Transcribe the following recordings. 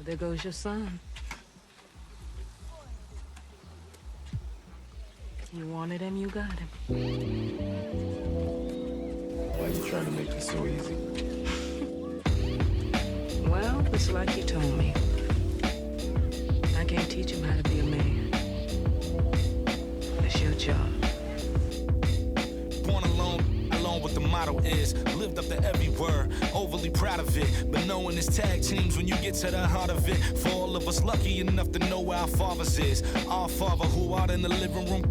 there goes your son. You wanted him, you got him. Why are you trying to make this so easy? Well, it's like you told me. I can't teach him how to be a man. It's your job. Born alone what the motto is. Lived up to every word, overly proud of it. But knowing it's tag teams when you get to the heart of it. For all of us lucky enough to know where our fathers is. Our father who out in the living room.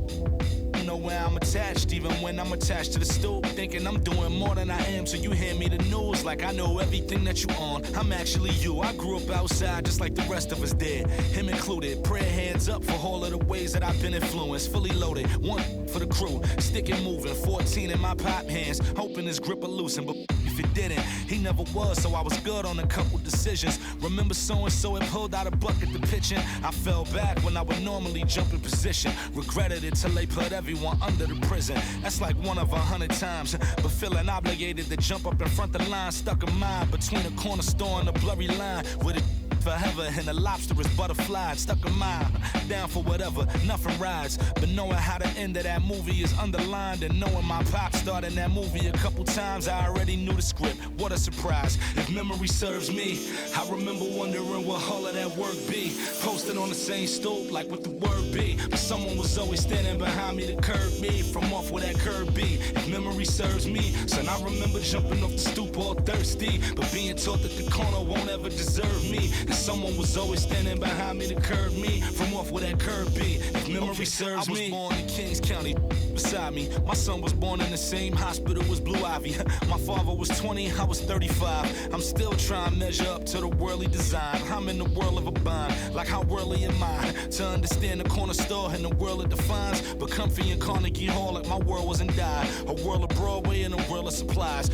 Know where I'm attached, even when I'm attached to the stool. Thinking I'm doing more than I am, so you hand me the news like I know everything that you on. I'm actually you. I grew up outside just like the rest of us did, him included. Prayer hands up for all of the ways that I've been influenced. Fully loaded, one for the crew, stick it moving. 14 in my pop hands, hoping his grip will loosen, but if it didn't, he never was, so I was good on a couple decisions. Remember so-and-so had pulled out a bucket to pitching. I fell back when I would normally jump in position. Regretted it till they put everyone under the prison. That's like 1 of 100 times. But feeling obligated to jump up in front of the line, stuck a mind between a corner store and a blurry line. With it forever and the lobster is butterflied. Stuck a mile, down for whatever, nothing rides. But knowing how the end of that movie is underlined, and knowing my pop starred in that movie a couple times, I already knew the script. What a surprise. If memory serves me, I remember wondering what all of that work be. Posted on the same stoop like what the word be. But someone was always standing behind me to curb me from off where that curb be. If memory serves me, son, I remember jumping off the stoop all thirsty, but being taught that the corner won't ever deserve me. And someone was always standing behind me to curb me from off where that curb be. If memory serves me, I was born in Kings County beside me. My son was born in the same hospital as Blue Ivy. My father was 20, I was 35. I'm still trying to measure up to the worldly design. I'm in the world of a bind, like how worldly am I? To understand the corner store and the world it defines. But comfy in Carnegie Hall like my world wasn't die. A world of Broadway and a world of supplies.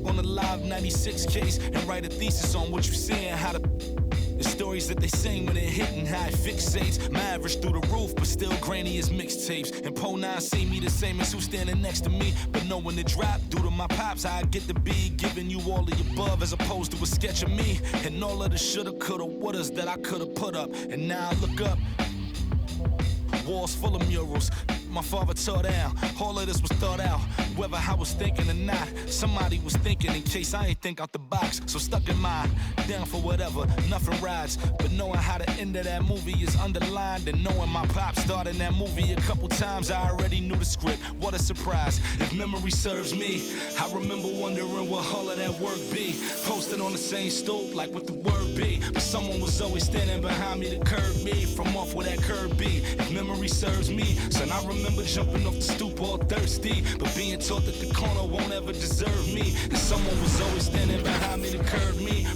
On the Live 96 case and write a thesis on what you seeing, how the stories that they sing when it hitting, how it fixates. My average through the roof, but still grainy as mixtapes. And Po 9 see me the same as who's standing next to me. But knowing the drop due to my pops, how I get to be giving you all of the above as opposed to a sketch of me. And all of the shoulda, coulda, wouldas that I coulda put up. And now I look up, walls full of murals my father tore down. All of this was thought out, whether I was thinking or not. Somebody was thinking in case I ain't think out the box. So stuck in mind, down for whatever, nothing rides. But knowing how the end of that movie is underlined, and knowing my pop starred in that movie a couple times, I already knew the script. What a surprise. If memory serves me, I remember wondering what all of that work be. Posted on the same stoop like what the word be. But someone was always standing behind me to curb me from off where that curb be. If memory serves me, son, I remember jumping off the stoop all thirsty, but being taught that the corner won't ever deserve me. And someone was always standing behind me to curb me.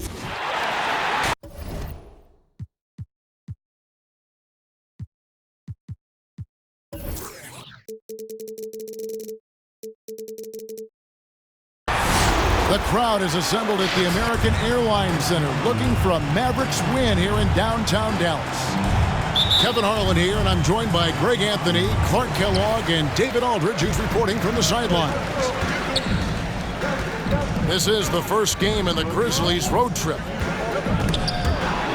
The crowd is assembled at the American Airlines Center looking for a Mavericks win here in downtown Dallas. Kevin Harlan here, and I'm joined by Greg Anthony, Clark Kellogg, and David Aldridge, who's reporting from the sidelines. This is the first game in the Grizzlies' road trip.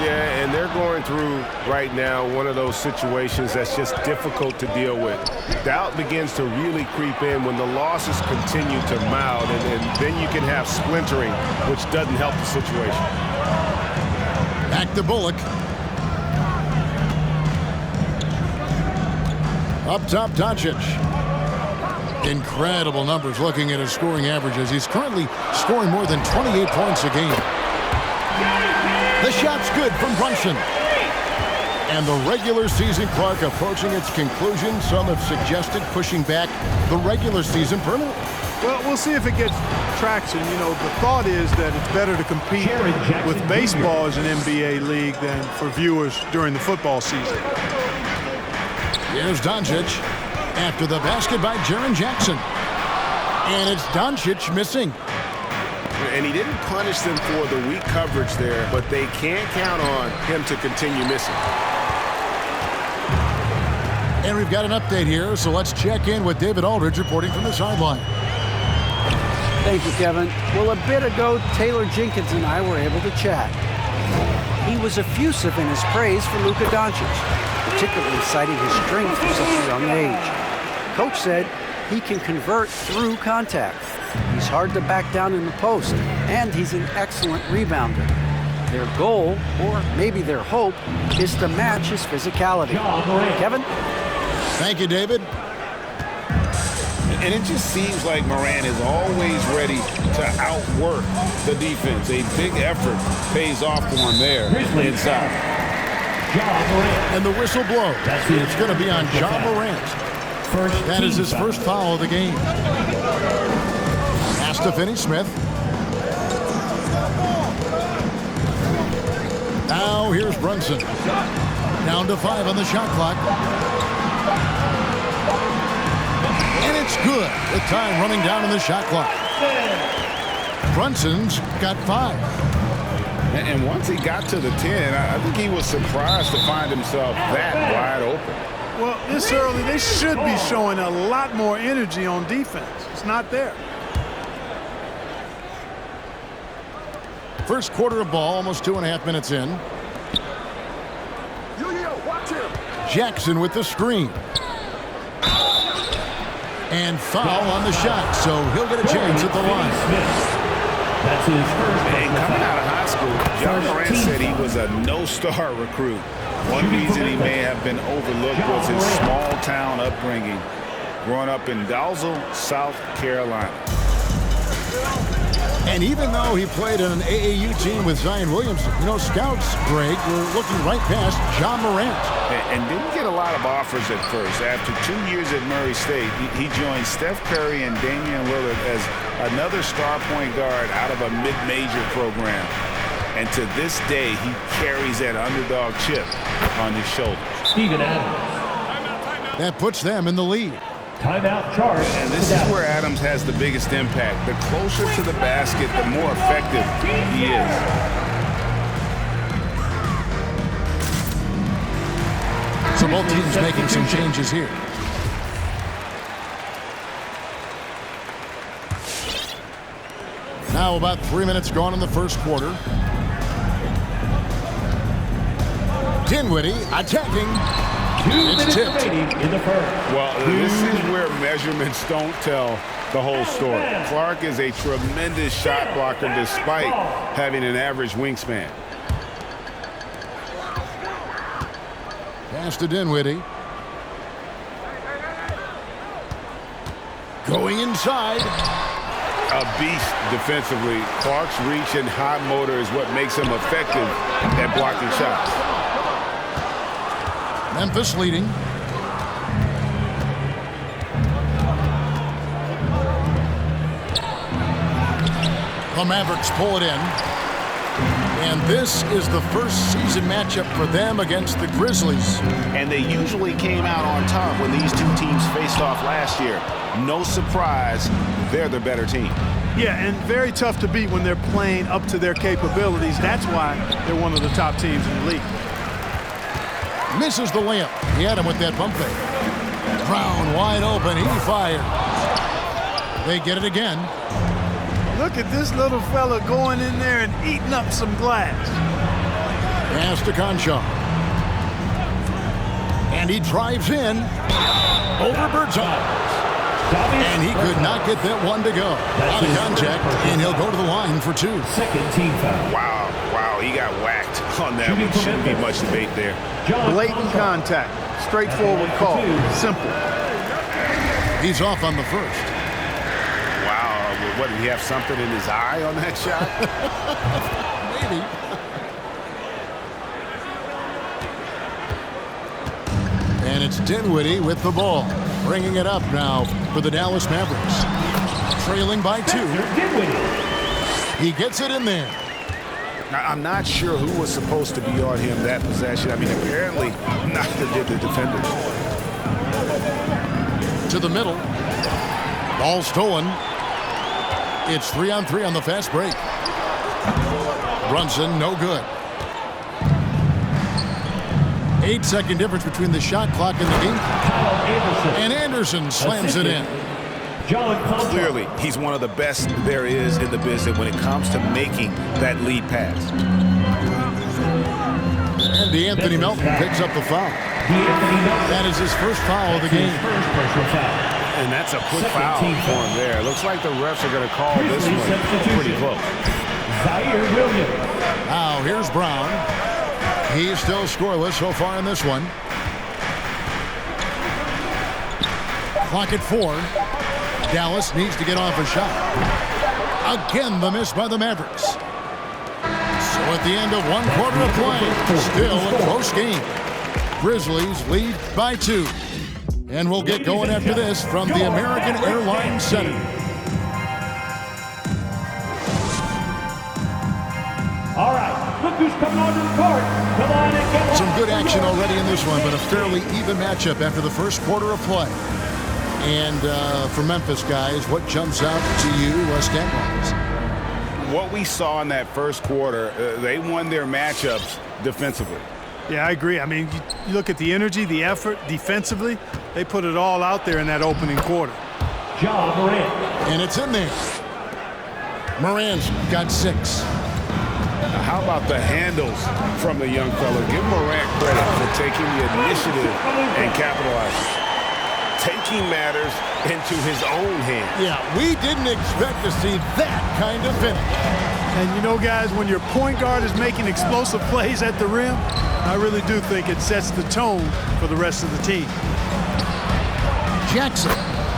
Yeah, and they're going through right now one of those situations that's just difficult to deal with. Doubt begins to really creep in when the losses continue to mount, and then you can have splintering, which doesn't help the situation. Back to Bullock. Up top, Doncic. Incredible numbers looking at his scoring averages. He's currently scoring more than 28 points a game. The shot's good from Brunson. And the regular season, Clark, approaching its conclusion. Some have suggested pushing back the regular season permanently. Well, we'll see if it gets traction. You know, the thought is that it's better to compete with baseball as an NBA league than for viewers during the football season. Here's Doncic after the basket by Jaren Jackson. And it's Doncic missing. And he didn't punish them for the weak coverage there, but they can't count on him to continue missing. And we've got an update here, so let's check in with David Aldridge reporting from the sideline. Thank you, Kevin. Well, a bit ago, Taylor Jenkins and I were able to chat. he was effusive in his praise for Luka Doncic, particularly citing his strength from such a young age. Coach said he can convert through contact. He's hard to back down in the post, and he's an excellent rebounder. Their goal, or maybe their hope, is to match his physicality. Kevin? Thank you, David. And it just seems like Morant is always ready to outwork the defense. A big effort pays off for him there inside. And the whistle blows. It's going to be on Ja Morant. That is his first foul of the game. Pass to Finney-Smith. Now here's Brunson. Down to 5 on the shot clock. And it's good with time running down on the shot clock. Brunson's got 5. And once he got to the 10, I think he was surprised to find himself that wide open. Well, this early, they should be showing a lot more energy on defense. It's not there. First quarter of ball, almost 2.5 minutes in. Jackson with the screen. And foul on the shot, so he'll get a chance at the line. That's his first. And coming out of high school, Ja Morant said he was a no-star recruit. One reason he may have been overlooked was his small-town upbringing, growing up in Dalzell, South Carolina. And even though he played on an AAU team with Zion Williamson, you know, scouts, Greg, were looking right past Ja Morant. And didn't get a lot of offers at first. After 2 years at Murray State, he joined Steph Curry and Damian Lillard as another star point guard out of a mid-major program. And to this day, he carries that underdog chip on his shoulders. Steven Adams. That puts them in the lead. Timeout charge. And this is where Adams has the biggest impact. The closer to the basket, the more effective he is. So both teams making some changes here. Now about 3 minutes gone in the first quarter. Dinwiddie attacking. It's tipped. Well, this is where measurements don't tell the whole story. Clark is a tremendous shot blocker despite having an average wingspan. Pass to Dinwiddie. Going inside. A beast defensively. Clark's reach and high motor is what makes him effective at blocking shots. Memphis leading. The Mavericks pull it in. And this is the first season matchup for them against the Grizzlies. And they usually came out on top when these two teams faced off last year. No surprise, they're the better team. Yeah, and very tough to beat when they're playing up to their capabilities. That's why they're one of the top teams in the league. Misses the layup. He had him with that bump fake. Brown wide open. He fires. They get it again. Look at this little fella going in there and eating up some glass. Pass to Conchar. And he drives in over Birdseye. And he could not get that one to go. Out of contact, and he'll go to the line for 2. Second team foul. Wow, he got whacked on that one. Shouldn't be much debate there. Blatant contact. Straightforward call. Simple. He's off on the first. What, did he have something in his eye on that shot? Maybe. And it's Dinwiddie with the ball. Bringing it up now for the Dallas Mavericks. Trailing by 2. He gets it in there. Now, I'm not sure who was supposed to be on him that possession. I mean, apparently neither did the defenders. To the middle. Ball stolen. It's 3-on-3 on the fast break. Brunson, no good. 8-second difference between the shot clock and the game clock. And Anderson slams it in. Clearly, he's one of the best there is in the business when it comes to making that lead pass. And DeAnthony Melton picks up the foul. That is his first foul of the game. And that's a quick foul for him there. Looks like the refs are going to call this one pretty close. Now here's Brown. He's still scoreless so far in this one. Clock at 4. Dallas needs to get off a shot. Again, the miss by the Mavericks. So at the end of one quarter of play, still a close game. Grizzlies lead by 2. And we'll get going after this from the American Airlines Center. All right, look who's coming onto the court. Come on and get Some good action already in this one, but a fairly even matchup after the first quarter of play. And for Memphis, guys, what jumps out to you stat-wise? What we saw in that first quarter, they won their matchups defensively. Yeah, I agree. I mean, you look at the energy, the effort defensively, they put it all out there in that opening quarter. Morant. And it's in there. Morant's got 6. How about the handles from the young fella? Give Morant credit for taking the initiative and capitalizing. Taking matters into his own hands. Yeah, we didn't expect to see that kind of finish. And you know, guys, when your point guard is making explosive plays at the rim, I really do think it sets the tone for the rest of the team. Jackson.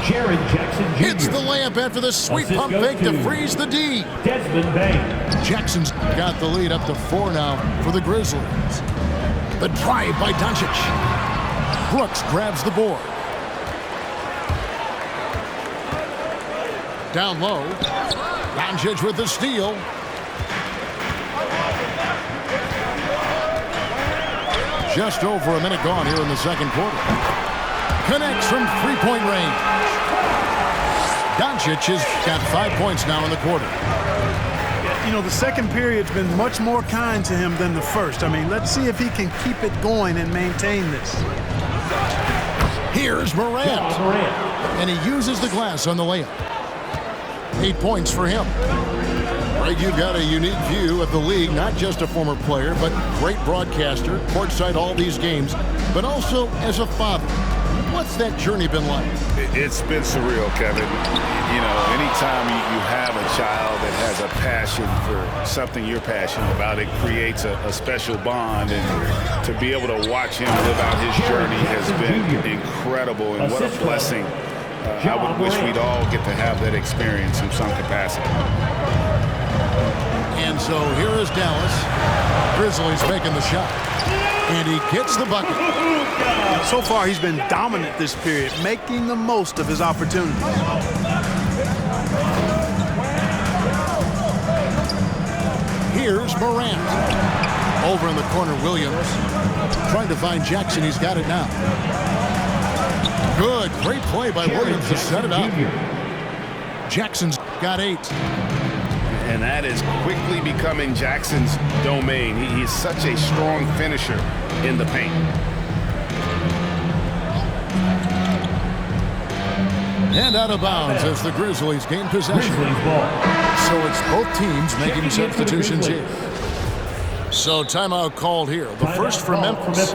Jared Jackson Jr. Hits the layup after the sweet pump fake to freeze the D. Desmond Bain. Jackson's got the lead up to 4 now for the Grizzlies. The drive by Doncic. Brooks grabs the board. Down low. Doncic with the steal. Just over a minute gone here in the second quarter. Connects from three-point range. Doncic has got 5 points now in the quarter. You know, the second period's been much more kind to him than the first. I mean, let's see if he can keep it going and maintain this. Here's Morant. And he uses the glass on the layup. 8 points for him. Greg, you've got a unique view of the league, not just a former player, but great broadcaster, courtside all these games, but also as a father. What's that journey been like? It's been surreal, Kevin. You know, anytime you have a child that has a passion for something you're passionate about, it creates a special bond. And to be able to watch him live out his journey has been incredible. And what a blessing. I would wish we'd all get to have that experience in some capacity. And so here is Dallas. Grizzlies making the shot. And he gets the bucket. So far, he's been dominant this period, making the most of his opportunities. Here's Morant. Over in the corner, Williams. Trying to find Jackson. He's got it now. Good. Great play by Williams to set it up. Jackson's got 8. And that is quickly becoming Jackson's domain. He is such a strong finisher in the paint. And out of bounds as the Grizzlies gain possession. So it's both teams making substitutions here. So timeout called here. The first for Memphis.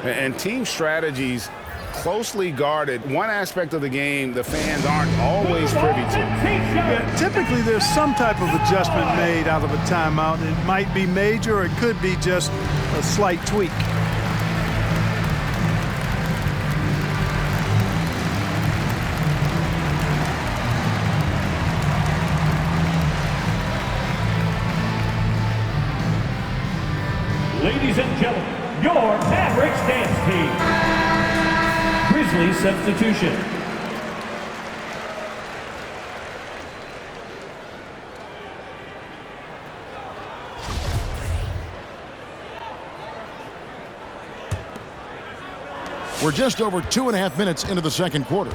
And team strategies closely guarded. One aspect of the game the fans aren't always privy to. Yeah, typically there's some type of adjustment made out of a timeout. It might be major or it could be just a slight tweak. Ladies and gentlemen, your Mavericks dance team. Grizzlies substitution. We're just over 2.5 minutes into the second quarter.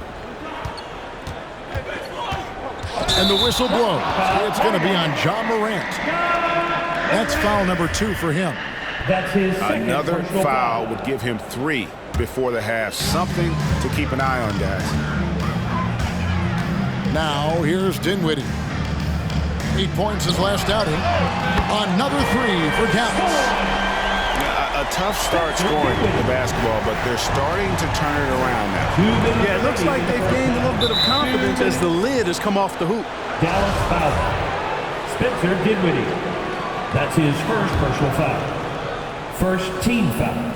And the whistle blows. It's going to be on Morant. That's foul number 2 for him. That's his Another foul would give him 3 before the half. Something to keep an eye on, guys. Now here's Dinwiddie. 8 points his last outing. Another 3 for Dallas. a tough start scoring the basketball, but they're starting to turn it around now. Yeah, it looks like they've gained a little bit of confidence as the lid has come off the hoop. Dallas foul. Spencer Dinwiddie. That's his first personal foul. First team foul.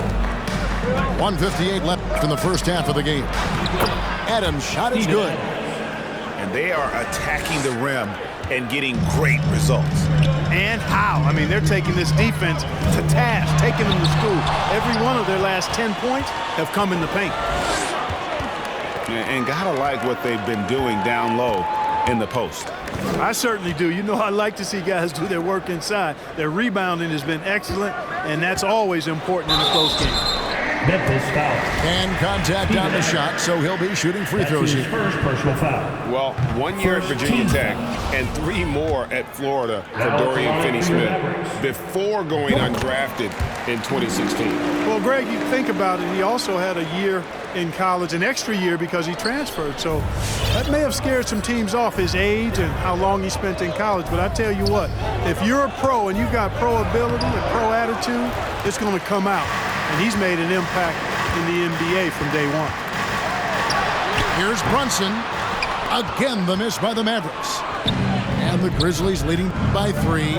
1:58 left in the first half of the game. Adams' shot is good. And they are attacking the rim and getting great results. And how? I mean, they're taking this defense to task, taking them to school. Every one of their last 10 points have come in the paint. And gotta like what they've been doing down low in the post. I certainly do. You know, I like to see guys do their work inside. Their rebounding has been excellent, and that's always important in a close game. Memphis foul. And contact on the shot, so he'll be shooting free throws here. First personal foul. Well, 1 year at Virginia Tech and 3 more at Florida for Dorian Finney-Smith before going undrafted in 2016. Well, Greg, you think about it, he also had a year in college, an extra year because he transferred. So that may have scared some teams off, his age and how long he spent in college. But I tell you what, if you're a pro and you've got pro ability and pro attitude, it's going to come out. And he's made an impact in the NBA from day one. Here's Brunson. Again, the miss by the Mavericks. And the Grizzlies leading by 3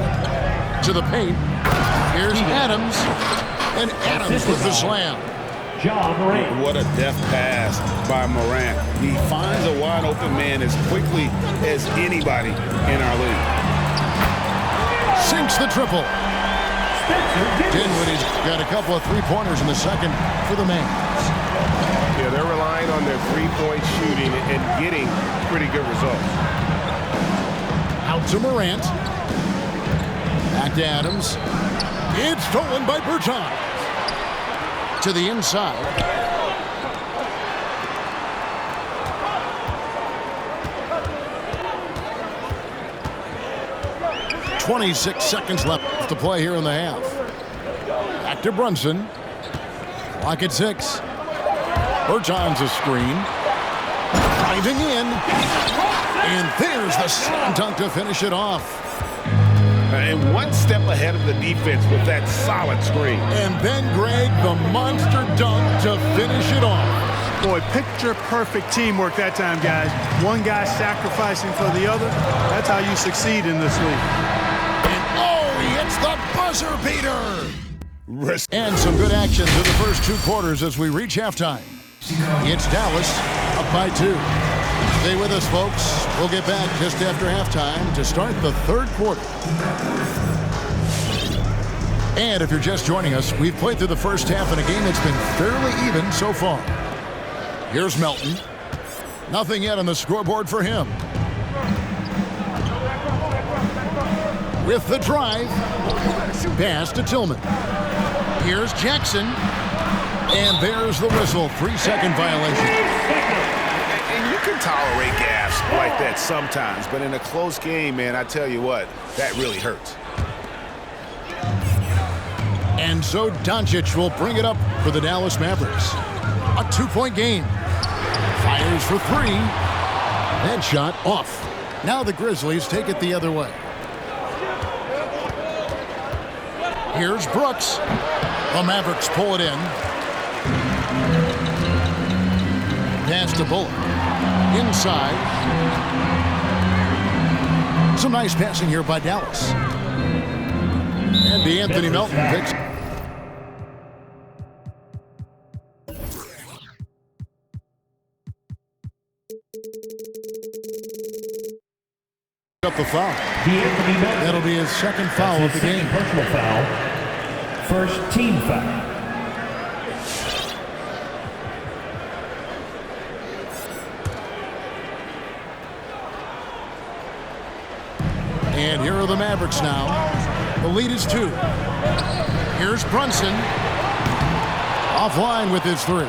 to the paint. Here's Adams. And Adams with the slam. Morant. What a deft pass by Morant. He finds a wide open man as quickly as anybody in our league. Sinks the triple. Dinwiddie's got a couple of three-pointers in the second for the Mavs. Yeah, they're relying on their three-point shooting and getting pretty good results. Out to Morant. Back to Adams. It's stolen by Bertans. To the inside. .26 seconds left to play here in the half. Back to Brunson. Clock at 6. Bertans a screen. Driving in. And there's the slam dunk to finish it off. And one step ahead of the defense with that solid screen. And then, Greg, the monster dunk to finish it off. Boy, picture-perfect teamwork that time, guys. One guy sacrificing for the other. That's how you succeed in this league. And oh, he hits the buzzer beater. And some good action through the first 2 quarters as we reach halftime. It's Dallas up by 2. Stay with us, folks. We'll get back just after halftime to start the third quarter. And if you're just joining us, we've played through the first half in a game that's been fairly even so far. Here's Melton. Nothing yet on the scoreboard for him. With the drive. Pass to Tillman. Here's Jackson. And there's the whistle. 3-second violation. And you can tolerate gaffes like that sometimes, but in a close game, man, I tell you what, that really hurts. And so Doncic will bring it up for the Dallas Mavericks. A 2-point game. Fires for 3. That shot off. Now the Grizzlies take it the other way. Here's Brooks. The Mavericks pull it in. Pass to Bullock. Inside. Some nice passing here by Dallas. And DeAnthony Melton picks up the foul. That'll be his second foul of the game. Personal foul. First team foul. And here are the Mavericks now. The lead is 2. Here's Brunson. Offline with his 3.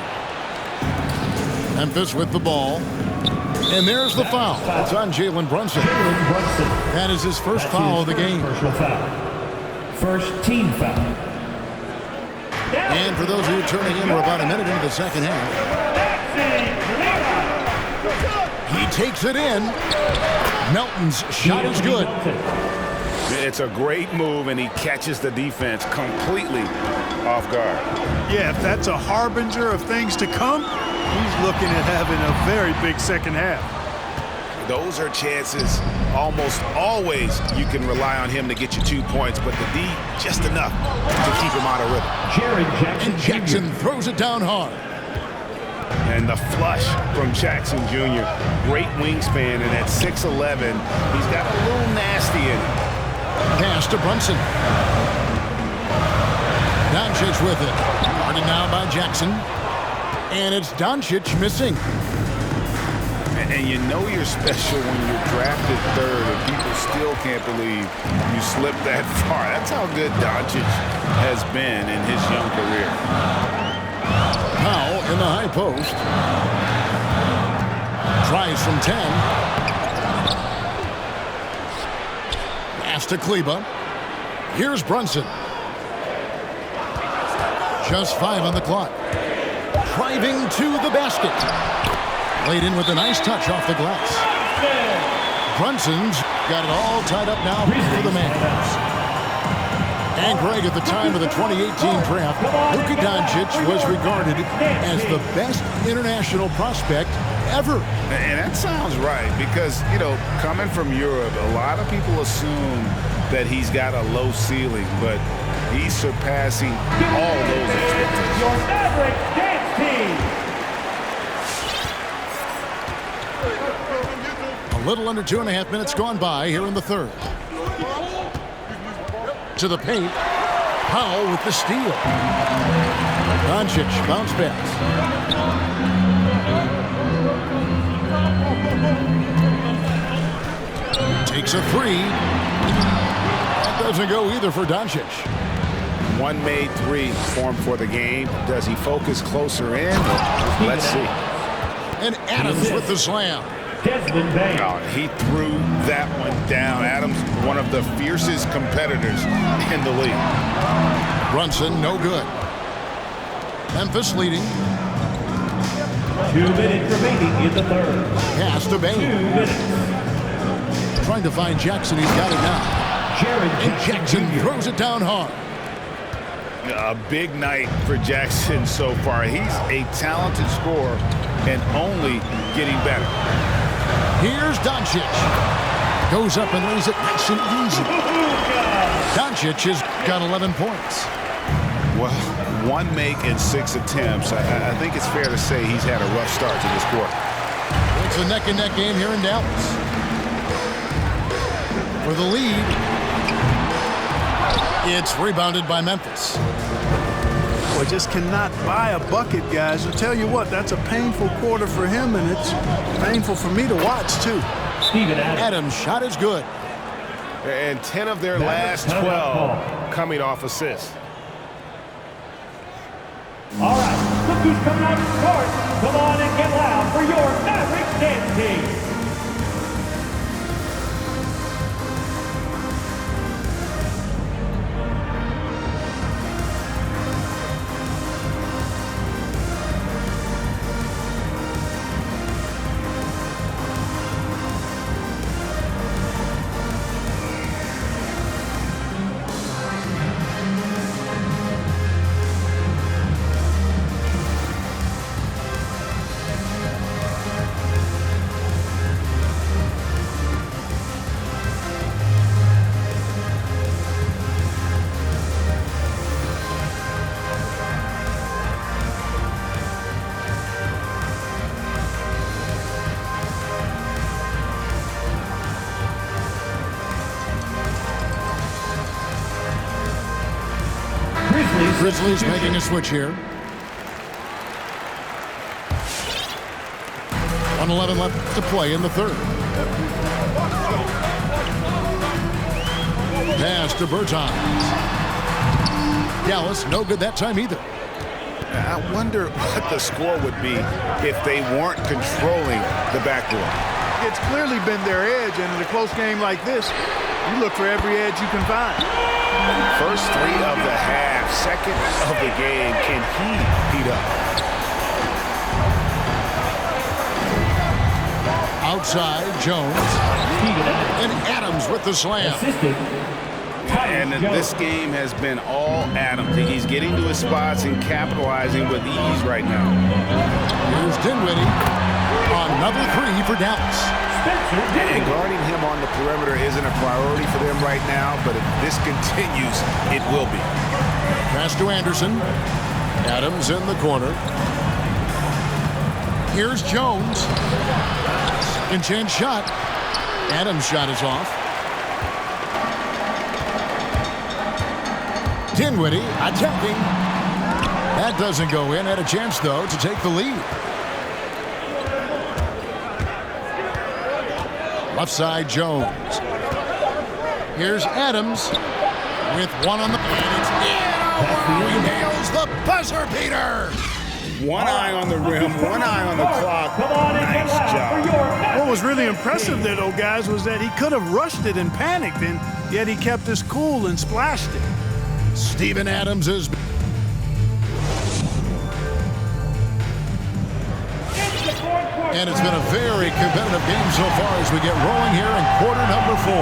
Memphis with the ball. And there's the foul. It's on Jalen Brunson. That is his first foul of the game. Personal foul. First team foul. And for those of you turning in, we're about a minute into the second half. He takes it in. Melton's shot is good. It's a great move, and he catches the defense completely off guard. Yeah, if that's a harbinger of things to come, he's looking at having a very big second half. Those are chances almost always you can rely on him to get you 2 points, but the D just enough to keep him out of rhythm. Jackson, And Jackson throws it down hard. And the flush from Jackson Jr. Great wingspan, and at 6'11", he's got a little nasty in him. Pass to Brunson. Doncic with it. Guarded now by Jackson. And it's Doncic missing. And you know you're special when you're drafted third and people still can't believe you slipped that far. That's how good Doncic has been in his young career. Powell in the high post. Tries from 10. Pass to Kleba. Here's Brunson. Just 5 on the clock. Driving to the basket. Laid in with a nice touch off the glass. Brunson's got it all tied up now for the Mavs. And Greg, at the time of the 2018 draft, Luka Doncic was regarded as the best international prospect ever. And that sounds right because, you know, coming from Europe, a lot of people assume that he's got a low ceiling, but he's surpassing all those expectations. Your Maverick dance team. A little under 2.5 minutes gone by here in the third. To the paint. Powell with the steal. Doncic bounce pass. Takes a three. That doesn't go either for Doncic. One made three formed for the game. Does he focus closer in? Let's see. And Adams with the slam. Oh, he threw that one down. Adams, one of the fiercest competitors in the league. Brunson, no good. Memphis leading. 2 minutes remaining in the third. Pass to Bain. 2 minutes. Trying to find Jackson. He's got it now. And Jackson throws it down hard. A big night for Jackson so far. He's a talented scorer and only getting better. Here's Doncic. Goes up and lays it nice and easy. Doncic has got 11 points. Well, 1 make and 6 attempts. I think it's fair to say he's had a rough start to this quarter. It's a neck-and-neck game here in Dallas. For the lead, it's rebounded by Memphis. Boy, just cannot buy a bucket, guys. I'll tell you what, that's a painful quarter for him, and it's painful for me to watch, too. Adams' shot is good. And 10 of their last 12 coming off assists. All right, look who's coming out to court. Come on and get loud for your Maverick dance team. Grizzlies making a switch here. 1:11 left to play in the third. Pass to Bertans. Dallas, no good that time either. I wonder what the score would be if they weren't controlling the backboard. It's clearly been their edge, and in a close game like this, you look for every edge you can find. First 3 of the half, second of the game. Can he heat up? Outside, Jones. And Adams with the slam. Assisted And this game has been all Adam. He's getting to his spots and capitalizing with ease right now. Here's Dinwiddie. Another three for Dallas. And guarding him on the perimeter isn't a priority for them right now, but if this continues, it will be. Pass to Anderson. Adams in the corner. Here's Jones. Second chance shot. Adams' shot is off. Dinwiddie attacking. That doesn't go in. Had a chance, though, to take the lead. Left side, Jones. Here's Adams with one on the... And it's in. He nails the buzzer beater. One eye on the rim, one eye on the clock. Nice job. What was really impressive there, though, guys, was that he could have rushed it and panicked, and yet he kept his cool and splashed it. Steven Adams is... And it's been a very competitive game so far as we get rolling here in quarter number 4.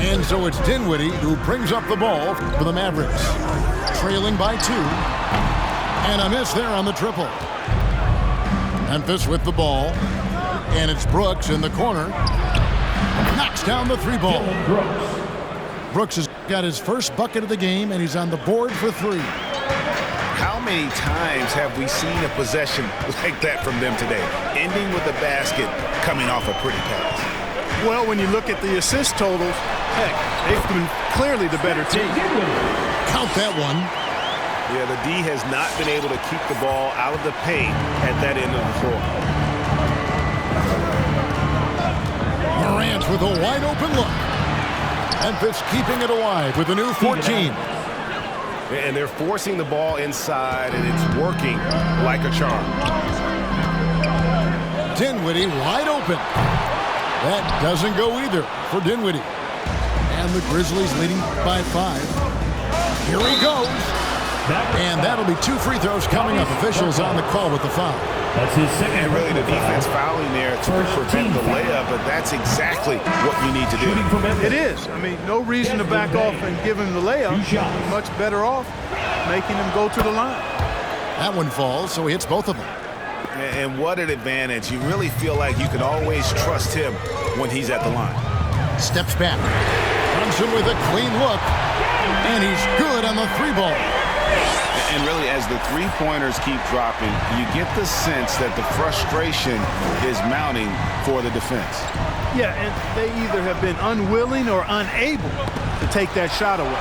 And so it's Dinwiddie who brings up the ball for the Mavericks. Trailing by 2. And a miss there on the triple. Memphis with the ball. And it's Brooks in the corner. Knocks down the 3-ball. Brooks has got his first bucket of the game, and he's on the board for 3. How many times have we seen a possession like that from them today? Ending with a basket, coming off a pretty pass. Well, when you look at the assist totals, heck, they've been clearly the better team. Count that one. Yeah, the D has not been able to keep the ball out of the paint at that end of the floor. Morant with a wide-open look. Memphis keeping it alive with a new 14. And they're forcing the ball inside, and it's working like a charm. Dinwiddie wide open. That doesn't go either for Dinwiddie. And the Grizzlies leading by 5. Here he goes. And that'll be 2 free throws coming up. Officials on the call with the foul. That's his second. And really the defense fouling there to prevent the layup, but that's exactly what you need to do. It is. I mean, no reason to back off and give him the layup. Much better off making him go to the line. That one falls, so he hits both of them. And what an advantage. You really feel like you can always trust him when he's at the line. Steps back. Brunson with a clean look. And he's good on the 3-ball. And really, as the three-pointers keep dropping, you get the sense that the frustration is mounting for the defense. Yeah, and they either have been unwilling or unable to take that shot away.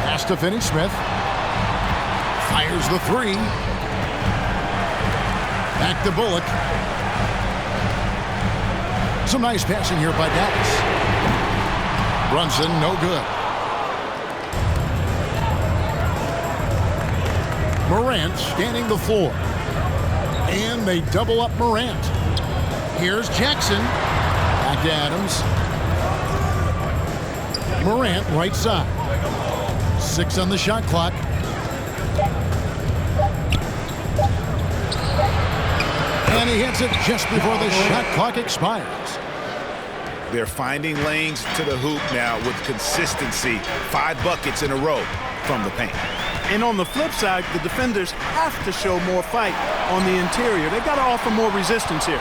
Pass to Finney-Smith. Fires the 3. Back to Bullock. Some nice passing here by Dallas. Brunson, no good. Morant scanning the floor. And they double up Morant. Here's Jackson. Back to Adams. Morant right side. 6 on the shot clock. And he hits it just before the shot clock expires. They're finding lanes to the hoop now with consistency. 5 buckets in a row from the paint. And on the flip side, the defenders have to show more fight on the interior. They got to offer more resistance here.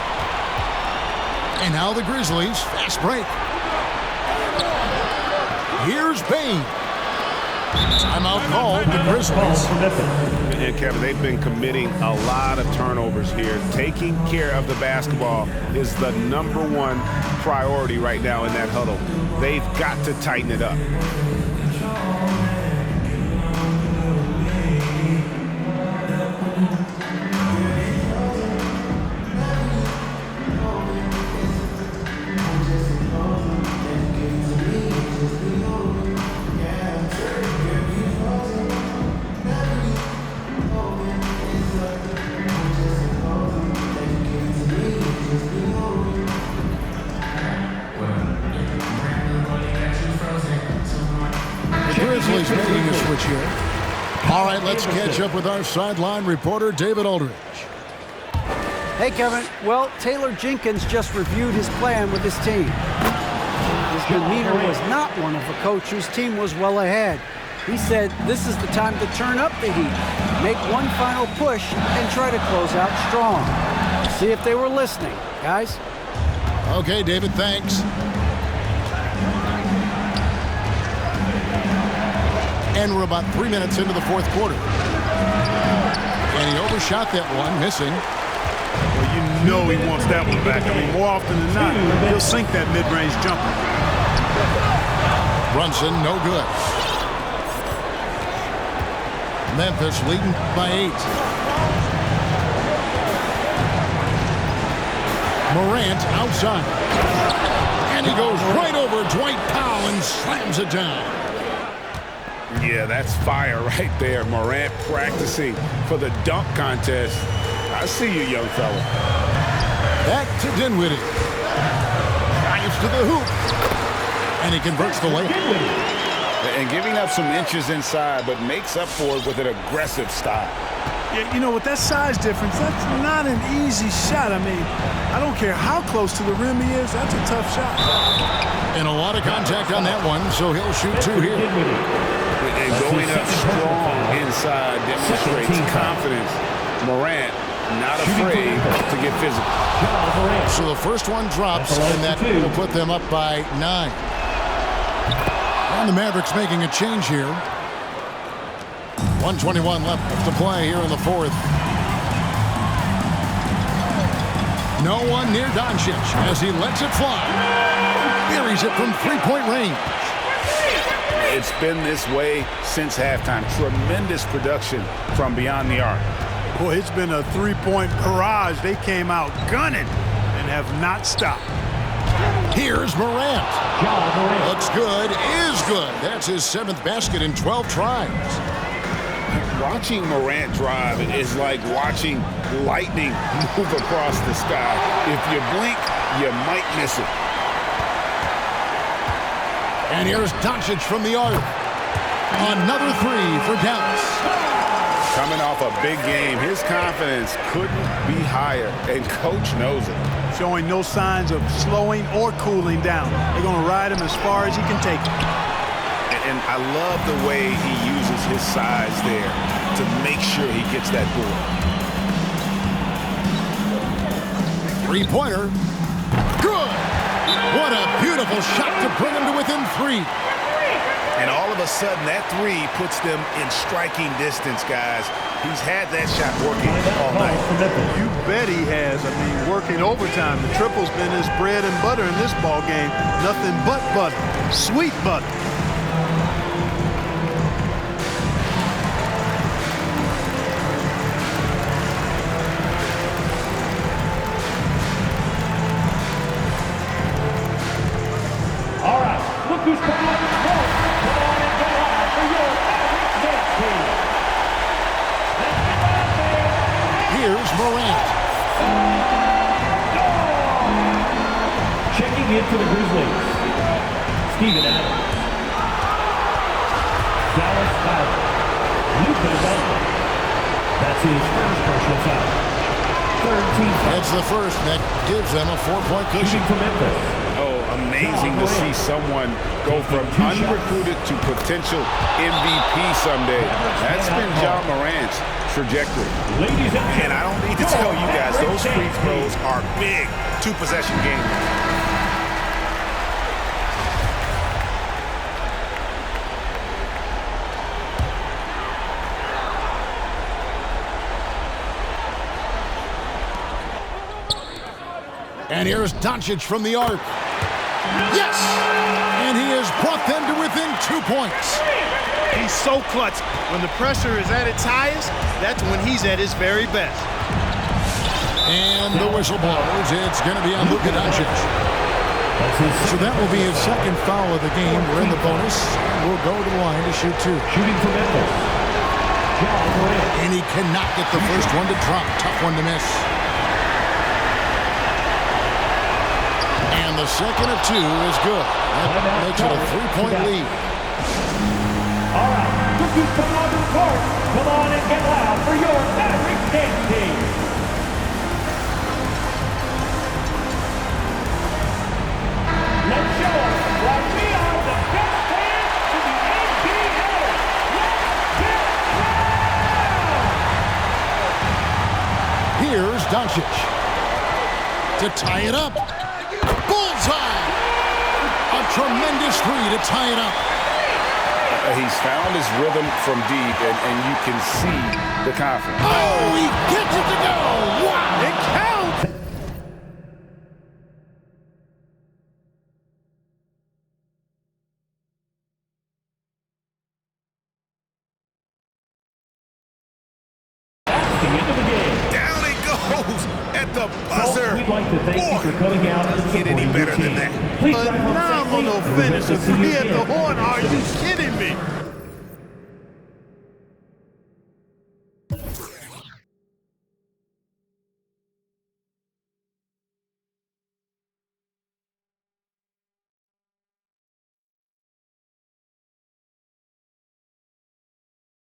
And now the Grizzlies, fast break. Here's Bain. Timeout called the Grizzlies. And Kevin, they've been committing a lot of turnovers here. Taking care of the basketball is the #1 priority right now in that huddle. They've got to tighten it up. All right, let's catch up with our sideline reporter, David Aldridge. Hey, Kevin. Well, Taylor Jenkins just reviewed his plan with his team. His demeanor was not one of a coach whose team was well ahead. He said this is the time to turn up the heat, make one final push, and try to close out strong. See if they were listening, guys. Okay, David, thanks. And we're about 3 minutes into the fourth quarter. And he overshot that one, missing. Well, you know he wants that one back. I mean, more often than not, he'll sink that mid-range jumper. Brunson, no good. Memphis leading by 8. Morant outside. And he goes right over Dwight Powell and slams it down. Yeah, that's fire right there. Morant practicing for the dunk contest. I see you, young fella. Back to Dinwiddie. Drives to the hoop. And he converts the layup. And giving up some inches inside, but makes up for it with an aggressive style. Yeah, you know, with that size difference, that's not an easy shot. I mean, I don't care how close to the rim he is. That's a tough shot. And a lot of contact on that one, so he'll shoot 2 here. And going up strong inside demonstrates confidence. Morant not afraid to get physical. So the first one drops, and that will put them up by 9. And the Mavericks making a change here. 1:21 left to play here in the fourth. No one near Doncic as he lets it fly. Buries it from three-point range. It's been this way since halftime. Tremendous production from beyond the arc. Boy, it's been a three-point barrage. They came out gunning and have not stopped. Here's Morant. Looks good, is good. That's his 7th basket in 12 tries. Watching Morant drive is like watching lightning move across the sky. If you blink, you might miss it. And here's Doncic from the arc. Another 3 for Dallas. Coming off a big game, his confidence couldn't be higher, and coach knows it. Showing no signs of slowing or cooling down. They're going to ride him as far as he can take it. And I love the way he uses his size there to make sure he gets that board. Three-pointer. Good. What a beautiful shot to bring him to within 3. And all of a sudden, that 3 puts them in striking distance, guys. He's had that shot working all night. You bet he has. I mean, working overtime. The triple's been his bread and butter in this ball game. Nothing but butter. Sweet butter. All right, look who's coming up. Come on and go out for your next team. Here's Morant. Checking into the Grizzlies, Steven Adams. Dallas foul. Luka Doncic. That's his first personal foul. Third team foul. That's the first. That gives them a 4-point cushion. Shooting from Memphis. Amazing to see someone go from unrecruited to potential MVP someday. That's been John Morant's trajectory. And I don't need to tell you guys, those free throws are big two-possession games. And here's Doncic from the arc. Yes! And he has brought them to within 2 points. He's so clutch. When the pressure is at its highest, that's when he's at his very best. And the whistle blows. It's going to be on Luka Doncic. So that will be his second foul of the game. We're in the bonus. We'll go to the line to shoot 2. Shooting from Memphis. And he cannot get the first one to drop. Tough one to miss. And the second of 2 is good. That makes it a 3-point lead. All right, As you come on to the court, come on and get loud for your Maverick dance team. Let's show them why we are the best fans in the NBA. Let's get loud! Here's Doncic to tie it up. Bullseye! A tremendous three to tie it up. He's found his rhythm from deep, and you can see the confidence. Oh, he gets it to go! Wow! It counts! That's the end of the game. Down it goes at the buzzer. We'd like to thank you for coming out and Get any supporting your better than team. that. Please drive on Phenomenal safely. finish. A We'll see you three at the again. horn. Are you kidding?